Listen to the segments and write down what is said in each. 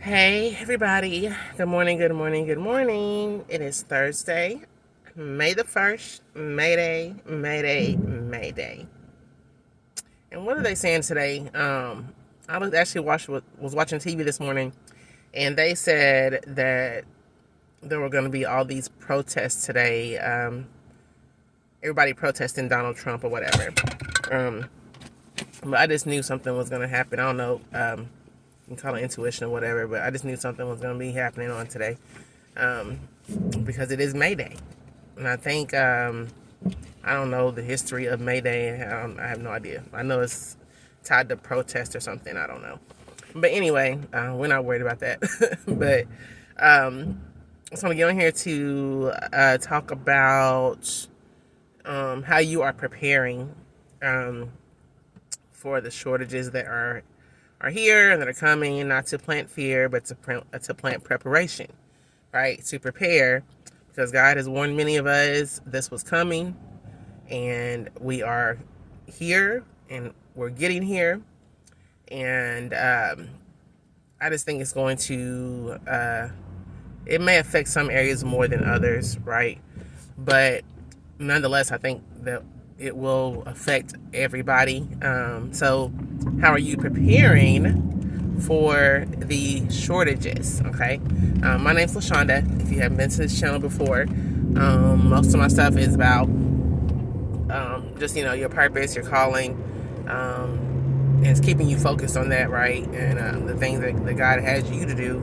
Hey, everybody. Good morning, good morning, good morning. It is Thursday, May the 1st, May Day, May Day, May Day. And what are they saying today? I was actually was watching TV this morning, and they said that there were going to be all these protests today. Everybody protesting Donald Trump or whatever. But I just knew something was going to happen. I don't know. You can call it intuition or whatever, but I just knew something was going to be happening on today, because it is May Day. And I think, I don't know the history of May Day. I have no idea. I know it's tied to protest or something. I don't know. But anyway, we're not worried about that. But I just want to get on here to talk about how you are preparing for the shortages that are here and that are coming, not to plant fear, but to plant preparation, right? To prepare, because God has warned many of us this was coming, and we are here, and we're getting here, and I just think it's going to, it may affect some areas more than others, right? But nonetheless, I think that it will affect everybody. So how are you preparing for the shortages? Okay. My name's LaShonda. If you haven't been to this channel before, most of my stuff is about just, your purpose, your calling, and it's keeping you focused on that, right? And the things that God has you to do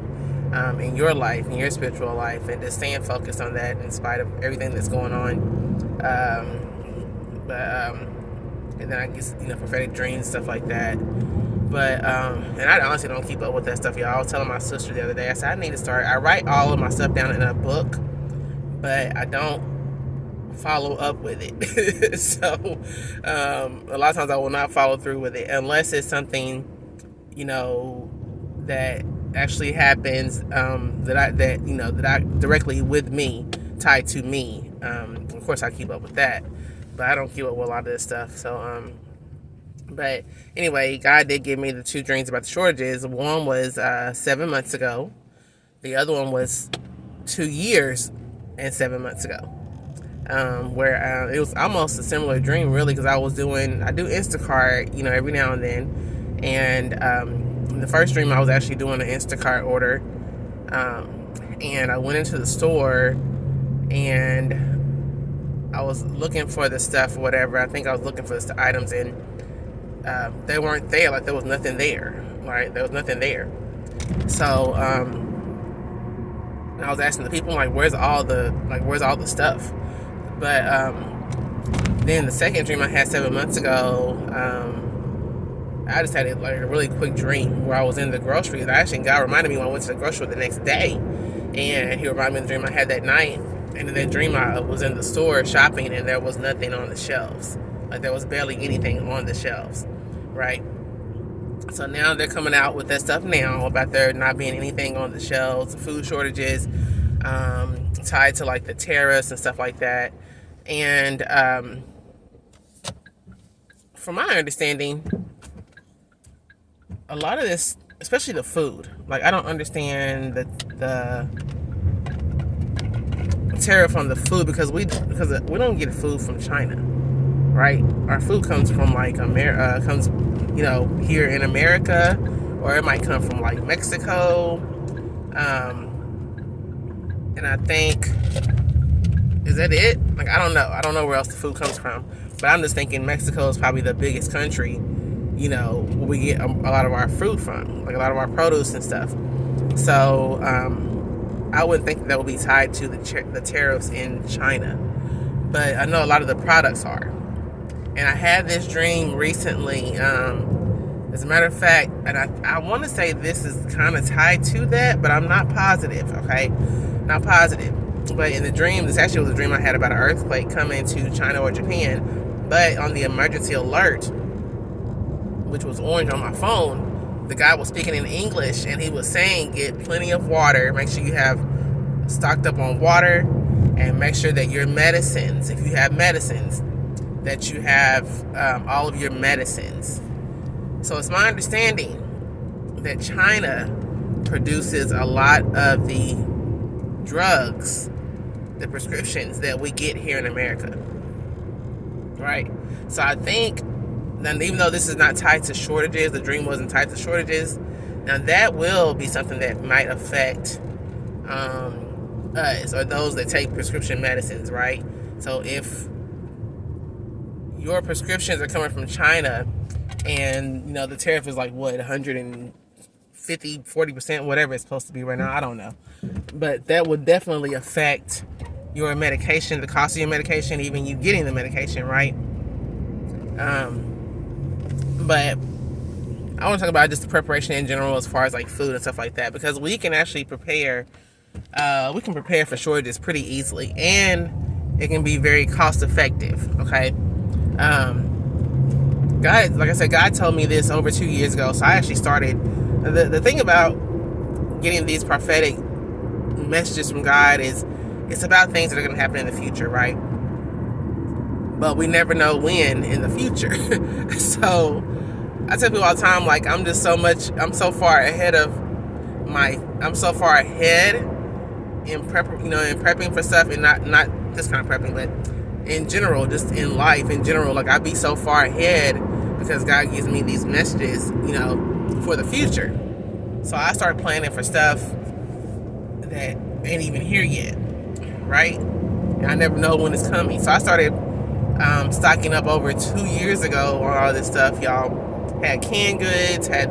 in your life, in your spiritual life, and just staying focused on that in spite of everything that's going on. And then I guess, prophetic dreams, stuff like that. But, and I honestly don't keep up with that stuff, y'all. I was telling my sister the other day, I said, I need to start, I write all of my stuff down in a book, but I don't follow up with it. So, a lot of times I will not follow through with it unless it's something, that actually happens, that I directly with me, tied to me. Of course I keep up with that, but I don't keep up with a lot of this stuff. So, but anyway, God did give me the two dreams about the shortages. One was 7 months ago. The other one was 2 years and 7 months ago. Where it was almost a similar dream, really, because I do Instacart, every now and then. And the first dream, I was actually doing an Instacart order. And I went into the store and I was looking for the stuff or whatever. I think I was looking for the items, and they weren't there. Like, there was nothing there. Right? There was nothing there. So I was asking the people, like, where's all the stuff? But then the second dream I had 7 months ago, I just had a really quick dream where I was in the grocery. God reminded me when I went to the grocery the next day, and he reminded me of the dream I had that night. And in that dream, I was in the store shopping, and there was nothing on the shelves. Like, there was barely anything on the shelves, right? So now they're coming out with that stuff now about there not being anything on the shelves, food shortages, tied to like the tariffs and stuff like that. And from my understanding, a lot of this, especially the food, like, I don't understand the tariff on the food, because we don't get food from China, right? Our food comes from like America, here in America, or it might come from like Mexico. And I think, is that it? Like, I don't know where else the food comes from, but I'm just thinking Mexico is probably the biggest country, where we get a lot of our fruit from, like a lot of our produce and stuff. So I wouldn't think that would be tied to the tariffs in China, but I know a lot of the products are. And I had this dream recently, as a matter of fact, and I want to say this is kind of tied to that, but I'm not positive, okay? Not positive. But in the dream, this actually was a dream I had about an earthquake coming to China or Japan, but on the emergency alert, which was orange on my phone, the guy was speaking in English, and he was saying, get plenty of water, make sure you have stocked up on water, and make sure that your medicines, if you have medicines, that you have all of your medicines. So it's my understanding that China produces a lot of the drugs, the prescriptions that we get here in America, right? So I think that even though this is not tied to shortages, the dream wasn't tied to shortages, now that will be something that might affect us or those that take prescription medicines, right? So if your prescriptions are coming from China and the tariff is like what, 150, 40%, whatever it's supposed to be right now, I don't know, but that would definitely affect your medication, the cost of your medication, even you getting the medication, right? But I want to talk about just the preparation in general as far as like food and stuff like that, because we can actually prepare for shortages pretty easily, and it can be very cost effective. Okay. God, like I said, God told me this over 2 years ago. So I actually started the thing about getting these prophetic messages from God is it's about things that are going to happen in the future, right? But we never know when in the future. So I tell people all the time, like, I'm so far ahead in prepping for stuff, and not this kind of prepping, but in general, just in life in general. Like, I be so far ahead because God gives me these messages, for the future. So I started planning for stuff that ain't even here yet, right? And I never know when it's coming. So I started stocking up over 2 years ago on all this stuff, y'all. Had canned goods, had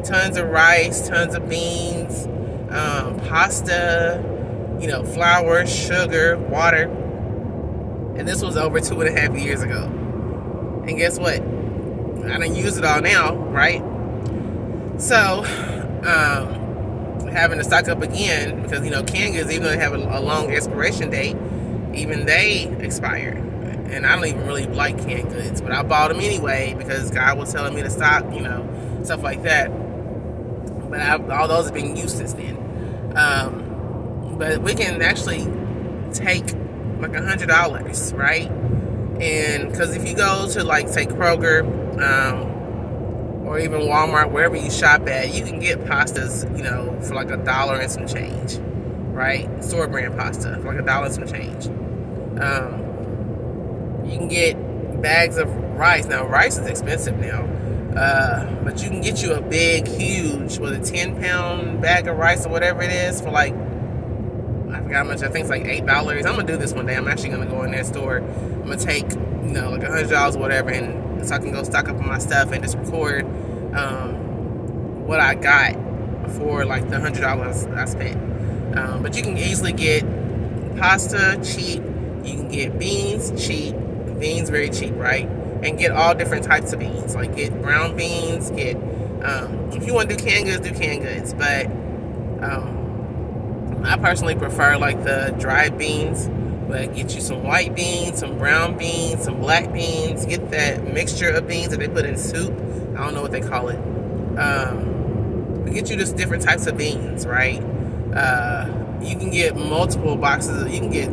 tons of rice, tons of beans, pasta, flour, sugar, water. And this was over 2.5 years ago. And guess what? I done use it all now, right? So, having to stock up again because, canned goods, even though they have a long expiration date, even they expire. And I don't even really like canned goods, but I bought them anyway because God was telling me to stock, stuff like that. But all those have been used since then. But we can actually take like $100, right? And because if you go to like say Kroger, or even Walmart, wherever you shop at, you can get pastas, for like $1 and some change, right? Store brand pasta for like $1 and some change. You can get bags of rice. Now, rice is expensive now, but you can get you a big, huge, with a 10-pound bag of rice or whatever it is for like, I forgot how much, I think it's like $8. I'm going to do this one day. I'm actually going to go in that store. I'm going to take, like $100 or whatever, and so I can go stock up on my stuff and just record what I got for like the $100 I spent. But you can easily get pasta cheap. You can get beans cheap. Beans very cheap, right? And get all different types of beans. Like get brown beans, get if you want to do canned goods, but I personally prefer like the dried beans. But get you some white beans, some brown beans, some black beans. Get that mixture of beans that they put in soup. I don't know what they call it. But get you just different types of beans, right? You can get multiple boxes. You can get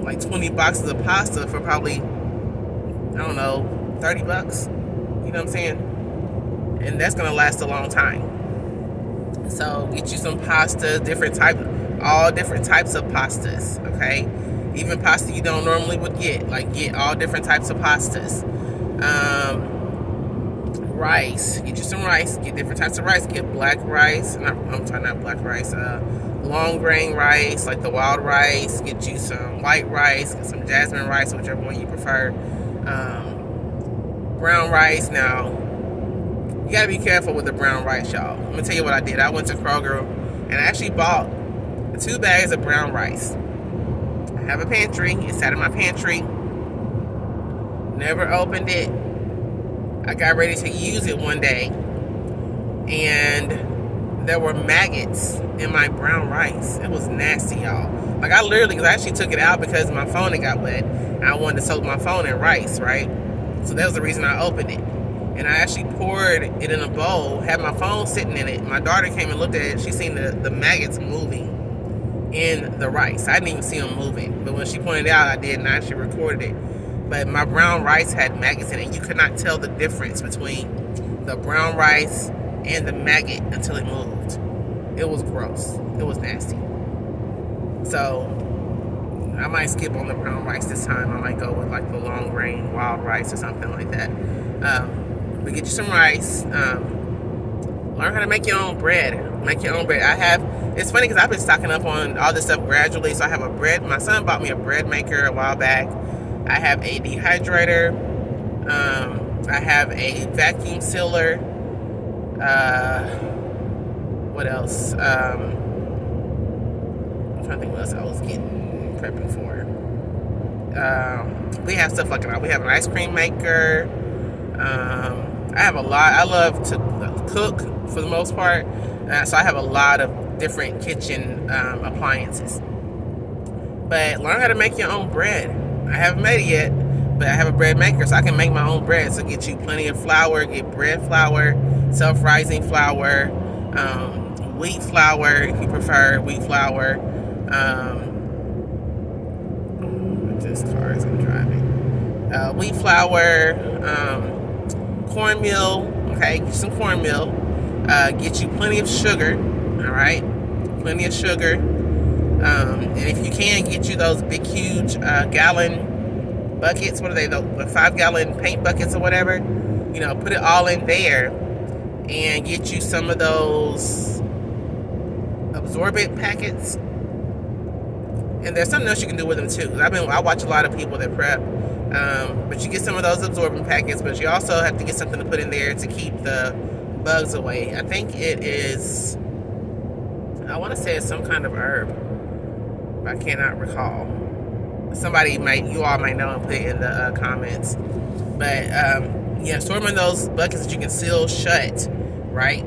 like 20 boxes of pasta for probably, I don't know, $30. You know what I'm saying? And that's going to last a long time. So get you some pasta, all different types of pastas, okay? Even pasta you don't normally would get. Like, get all different types of pastas. Rice. Get you some rice. Get different types of rice. Get black rice. Not black rice. Long grain rice, like the wild rice. Get you some white rice. Get some jasmine rice, whichever one you prefer. Brown rice. Now, you gotta be careful with the brown rice, y'all. I'm gonna tell you what I did. I went to Kroger and I actually bought 2 bags of brown rice. I have a pantry. It sat in my pantry. Never opened it. I got ready to use it one day, and there were maggots in my brown rice. It was nasty, y'all. Like, I actually took it out because my phone had got wet, and I wanted to soak my phone in rice, right? So that was the reason I opened it. And I actually poured it in a bowl, had my phone sitting in it. My daughter came and looked at it. She seen the maggots moving in the rice. I didn't even see them moving. But when she pointed it out, I did, and I actually recorded it. But my brown rice had maggots in it. You could not tell the difference between the brown rice and the maggot until it moved. It was gross. It was nasty. So I might skip on the brown rice this time. I might go with like the long grain wild rice or something like that. But get you some rice. Learn how to make your own bread. Make your own bread. It's funny because I've been stocking up on all this stuff gradually. So I have my son bought me a bread maker a while back. I have a dehydrator. I have a vacuum sealer. What else? I'm trying to think what else I was prepping for. We have stuff like that. We have an ice cream maker. I have a lot. I love to cook for the most part, so I have a lot of different kitchen appliances. But learn how to make your own bread. I haven't made it yet, but I have a bread maker, so I can make my own bread. So get you plenty of flour. Get bread flour, self-rising flour, wheat flour if you prefer wheat flour. This car is driving. Wheat flour, cornmeal. Okay, get you some cornmeal. Get you plenty of sugar. All right, plenty of sugar. And if you can, get you those big, huge gallon buckets. What are they? The 5-gallon paint buckets or whatever. You know, put it all in there, and get you some of those absorbent packets. And there's something else you can do with them too. I watch a lot of people that prep, but you get some of those absorbent packets, but you also have to get something to put in there to keep the bugs away. I think it is, I want to say it's some kind of herb, but I cannot recall. You all might know and put it in the comments. But yeah, store them in those buckets that you can seal shut, right?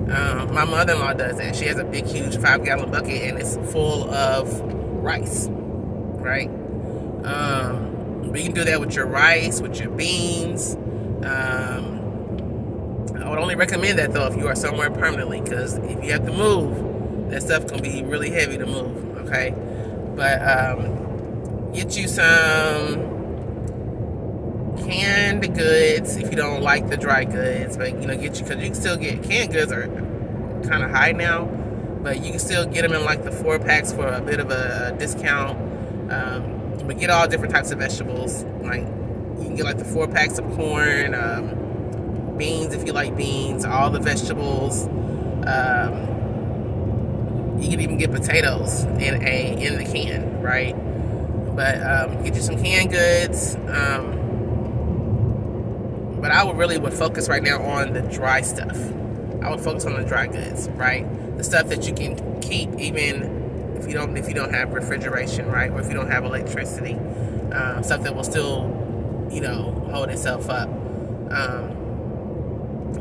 My mother-in-law does that. She has a big, huge 5-gallon bucket, and it's full of rice, right? But you can do that with your rice, with your beans. I would only recommend that though if you are somewhere permanently, because if you have to move, that stuff can be really heavy to move. Okay, but get you some canned goods if you don't like the dry goods. But because you can still get canned goods are kind of high now, but you can still get them in like the 4-packs for a bit of a discount. But get all different types of vegetables. Like you can get like the 4-packs of corn, beans if you like beans, all the vegetables. You can even get potatoes in the can, right? But get you some canned goods. But I would focus right now on the dry stuff. I would focus on the dry goods, right? The stuff that you can keep even if you don't have refrigeration, right? Or if you don't have electricity, stuff that will still, hold itself up.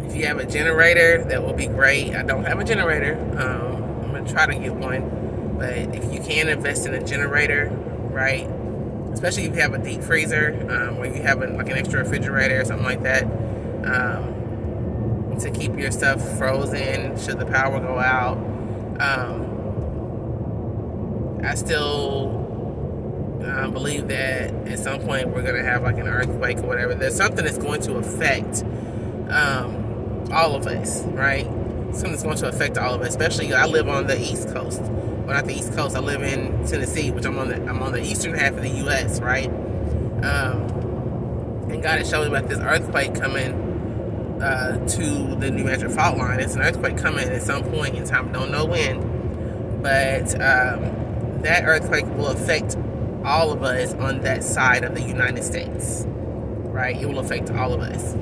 If you have a generator, that will be great. I don't have a generator. I'm gonna try to get one, but if you can invest in a generator, right? Especially if you have a deep freezer, where you have like an extra refrigerator or something like that, to keep your stuff frozen should the power go out. I still believe that at some point we're going to have like an earthquake or whatever. There's something that's going to affect all of us, right? Something that's going to affect all of us. Especially, I live on the East Coast. Well, not the East Coast. I live in Tennessee, which I'm on the eastern half of the U.S., right? And God has shown me about this earthquake coming to the New Hampshire fault line. It's an earthquake coming at some point in time. Don't know when, but that earthquake will affect all of us on that side of the United States, right? It will affect all of us.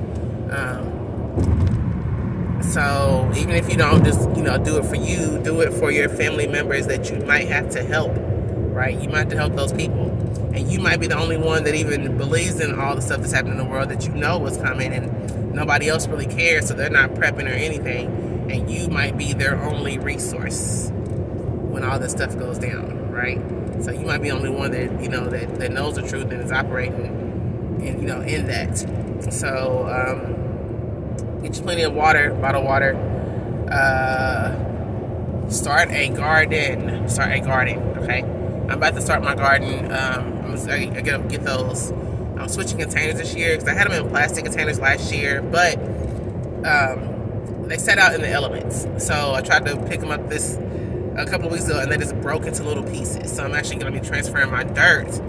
So even if you don't just, do it for you, do it for your family members that you might have to help, right? You might have to help those people. And you might be the only one that even believes in all the stuff that's happening in the world that you know is coming, and nobody else really cares, so they're not prepping or anything. And you might be their only resource when all this stuff goes down, right? So you might be the only one that, that knows the truth and is operating in that. So, get you plenty of water, bottled water. Start a garden, okay? I'm about to start my garden. I gotta get those. I'm switching containers this year because I had them in plastic containers last year, but they set out in the elements. So I tried to pick them up this a couple of weeks ago, and they just broke into little pieces. So I'm actually going to be transferring my dirt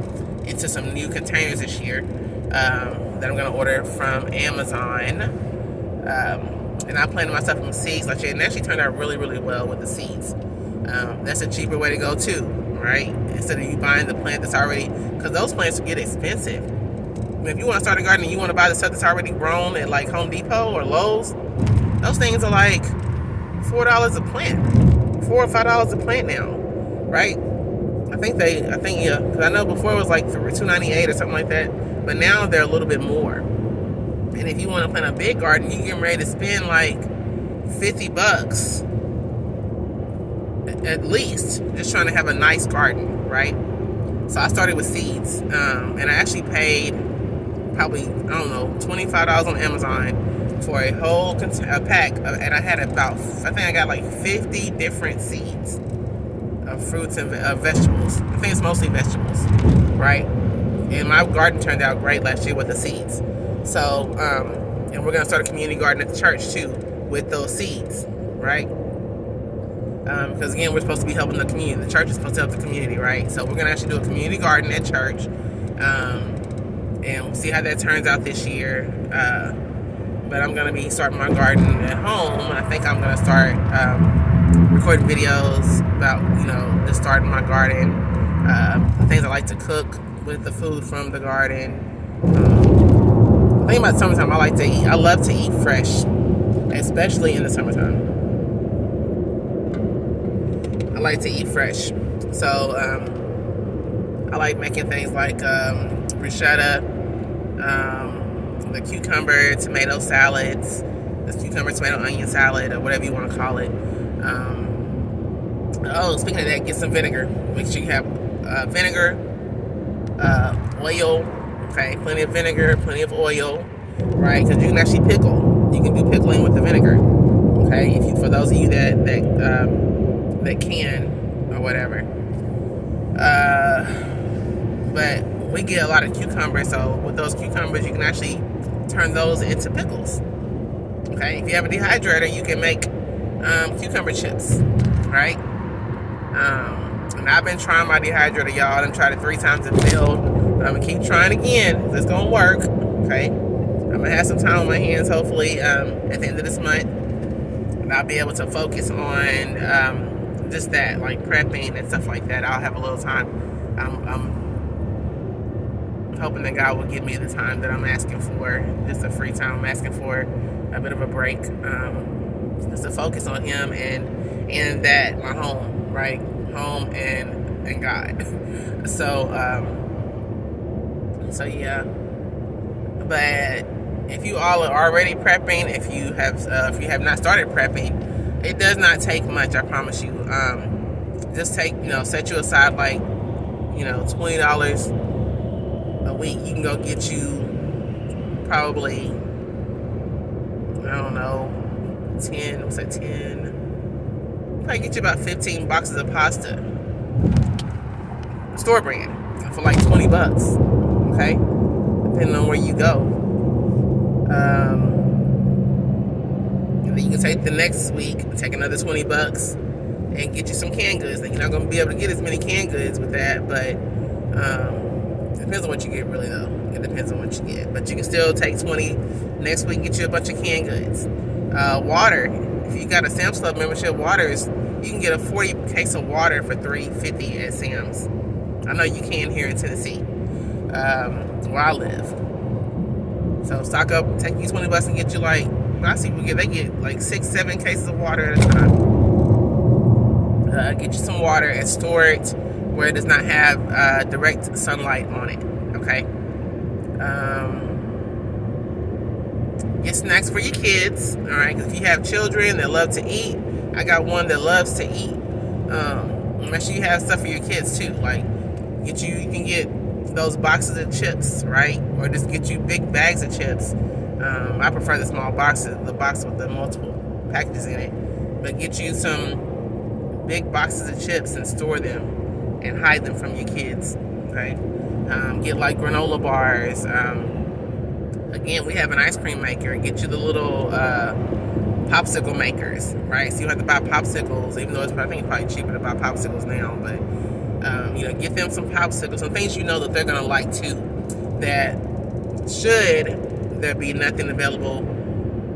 into some new containers this year that I'm going to order from Amazon. And I planted myself some seeds last year, and it actually turned out really, really well with the seeds. That's a cheaper way to go too, right? Instead of you buying the plant that's already, because those plants get expensive. If you want to start a garden and you want to buy the stuff that's already grown at like Home Depot or Lowe's, those things are like $4 a plant, $4 or $5 a plant now, right? I think yeah, because I know before it was like $2.98 or something like that, but now they're a little bit more. And if you want to plant a big garden, you get ready to spend like $50 at least, just trying to have a nice garden, right? So I started with seeds, and I actually paid probably, I don't know, $25 on Amazon for a whole pack, and I had about, I think I got like 50 different seeds of fruits and vegetables. I think it's mostly vegetables, right? And my garden turned out great last year with the seeds. So, and we're going to start a community garden at the church too with those seeds, right? Because again, we're supposed to be helping the community. The church is supposed to help the community, right? So we're going to actually do a community garden at church, and we'll see how that turns out this year. But I'm going to be starting my garden at home, and I think I'm going to start recording videos about, just starting my garden, the things I like to cook with the food from the garden. I think about summertime, I like to eat. I love to eat fresh, especially in the summertime. I like to eat fresh. So I like making things like bruschetta, the cucumber tomato salads, the cucumber tomato onion salad, or whatever you want to call it. Speaking of that, get some vinegar. Make sure you have vinegar, oil. Okay, plenty of vinegar, plenty of oil, right? Because you can actually pickle. You can do pickling with the vinegar. Okay, for those of you that can or whatever. But we get a lot of cucumbers, so with those cucumbers, you can actually turn those into pickles. Okay, if you have a dehydrator, you can make cucumber chips, right? And I've been trying my dehydrator, y'all. I've tried it 3 times and failed. I'm gonna keep trying again. It's gonna work. Okay, I'm gonna have some time on my hands, hopefully, at the end of this month, and I'll be able to focus on just that, like prepping and stuff like that. I'll have a little time. I'm hoping that God will give me the time that I'm asking for, just a free time. I'm asking for a bit of a break, just to focus on Him and that my home, right, home and God. So yeah. But if you all are already prepping, if you have not started prepping, it does not take much, I promise you. Just set you aside like, $20 a week. You can go get you probably, I don't know, 10, what's that, 10? Probably get you about 15 boxes of pasta. Store brand for like $20. Okay? Depending on where you go. And then you can take the next week, take another $20 and get you some canned goods. Now, you're not going to be able to get as many canned goods with that, but it depends on what you get, really, though. It depends on what you get. But you can still take 20 next week and get you a bunch of canned goods. Water. If you got a Sam's Club membership, you can get a 40 case of water for $3.50 at Sam's. I know you can here in Tennessee, where I live. So stock up, take you $20 and get you like, I see they get like 6-7 cases of water at a time. Get you some water and store it where it does not have direct sunlight on it. Okay. Get snacks for your kids. All right. If you have children that love to eat, I got one that loves to eat. Make sure you have stuff for your kids too. Like you can get those boxes of chips, right? Or just get you big bags of chips. I prefer the small boxes, the box with the multiple packages in it. But get you some big boxes of chips and store them and hide them from your kids. Okay. Get like granola bars. Again, we have an ice cream maker. Get you the little popsicle makers, right? So you have to buy popsicles, even though I think it's probably cheaper to buy popsicles now, but get them some popsicles, some things that they're gonna like too. That should there be nothing available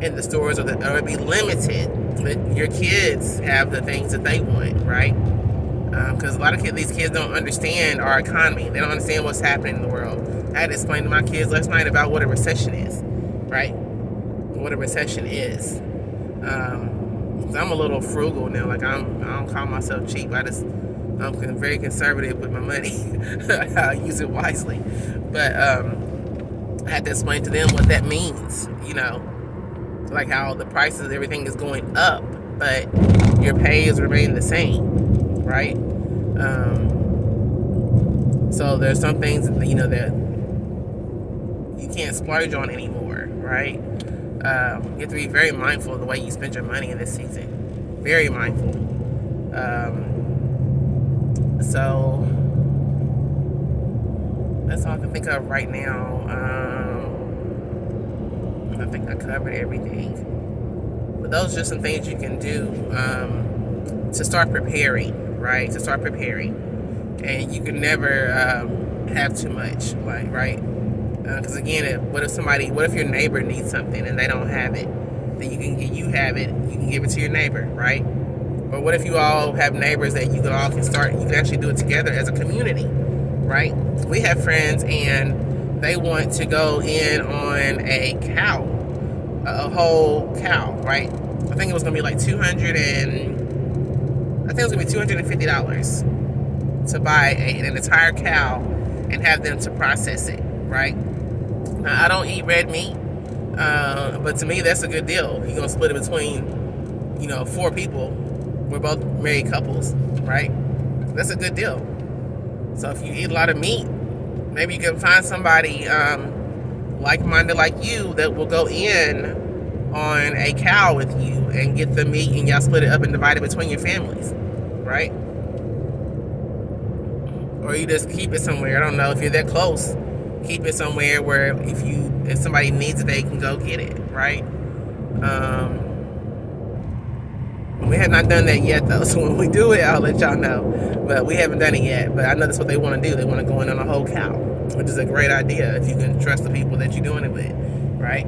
in the stores or it be limited, but your kids have the things that they want, right? Because a lot of these kids don't understand our economy. They don't understand what's happening in the world. I had to explain to my kids last night about what a recession is, right? What a recession is. I'm a little frugal now. Like I don't call myself cheap. I'm very conservative with my money. I use it wisely. But I had to explain to them what that means. Like how the prices of everything is going up, but your pays remain the same, right? So there's some things that you can't splurge on anymore, right? You have to be very mindful of the way you spend your money in this season. Very mindful. So that's all I can think of right now. I think I covered everything. But those are just some things you can do to start preparing, right? To start preparing. And you can never have too much, right? Because again, what if your neighbor needs something and they don't have it? Then you have it, you can give it to your neighbor, right? Or what if you all have neighbors that you can actually do it together as a community, right? We have friends and they want to go in on a whole cow, right? I think it was gonna be like $250 to buy an entire cow and have them to process it, right? Now, I don't eat red meat, but to me that's a good deal. You're gonna split it between 4 people. We're both married couples, right? That's a good deal. So if you eat a lot of meat, maybe you can find somebody like-minded like you that will go in on a cow with you and get the meat, and y'all split it up and divide it between your families, right? Or you just keep it somewhere. I don't know if you're that close. Keep it somewhere where if somebody needs it, they can go get it, right? We have not done that yet, though. So when we do it, I'll let y'all know. But we haven't done it yet. But I know that's what they want to do. They want to go in on a whole cow, which is a great idea if you can trust the people that you're doing it with, right?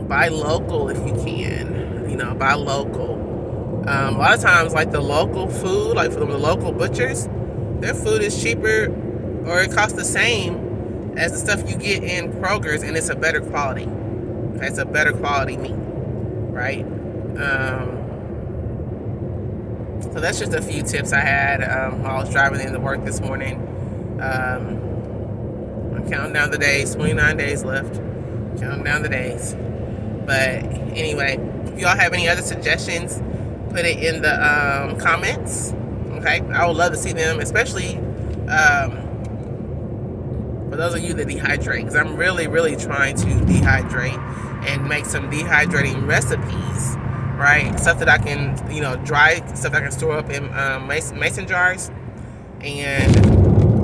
Buy local if you can. Buy local. A lot of times, like the local food, like from the local butchers, their food is cheaper or it costs the same as the stuff you get in Kroger's, and it's a better quality. It's a better quality meat, right? So that's just a few tips I had while I was driving into work this morning. I'm counting down the days, 29 days left. Counting down the days. But anyway, if y'all have any other suggestions, put it in the comments. Okay, I would love to see them, especially for those of you that dehydrate, because I'm really, really trying to dehydrate and make some dehydrating recipes, right? Stuff that I can, dry stuff that I can store up in mason jars, and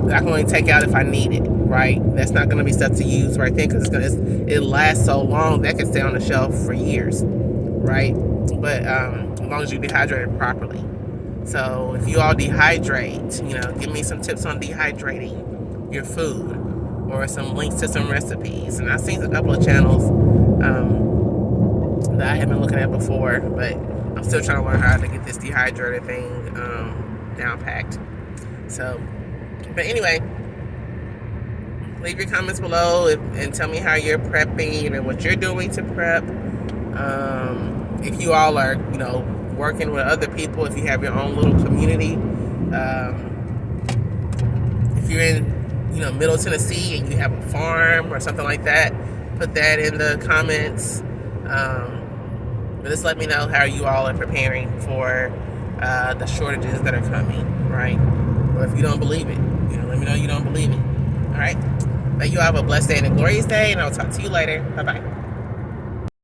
that I can only take out if I need it, right? That's not going to be stuff to use right then, because it lasts so long that can stay on the shelf for years, right? But as long as you dehydrate it properly. So if you all dehydrate, give me some tips on dehydrating your food, or some links to some recipes. And I've seen a couple of channels that I haven't been looking at before, but I'm still trying to learn how to get this dehydrator thing down packed. So, but anyway, leave your comments below and tell me how you're prepping and what you're doing to prep. If you all are, working with other people, if you have your own little community, if you're in Middle Tennessee and you have a farm or something like that, put that in the comments. But just let me know how you all are preparing for the shortages that are coming, right? Or if you don't believe it, let me know you don't believe it. All right. Let you all have a blessed day and a glorious day, and I'll talk to you later. Bye-bye.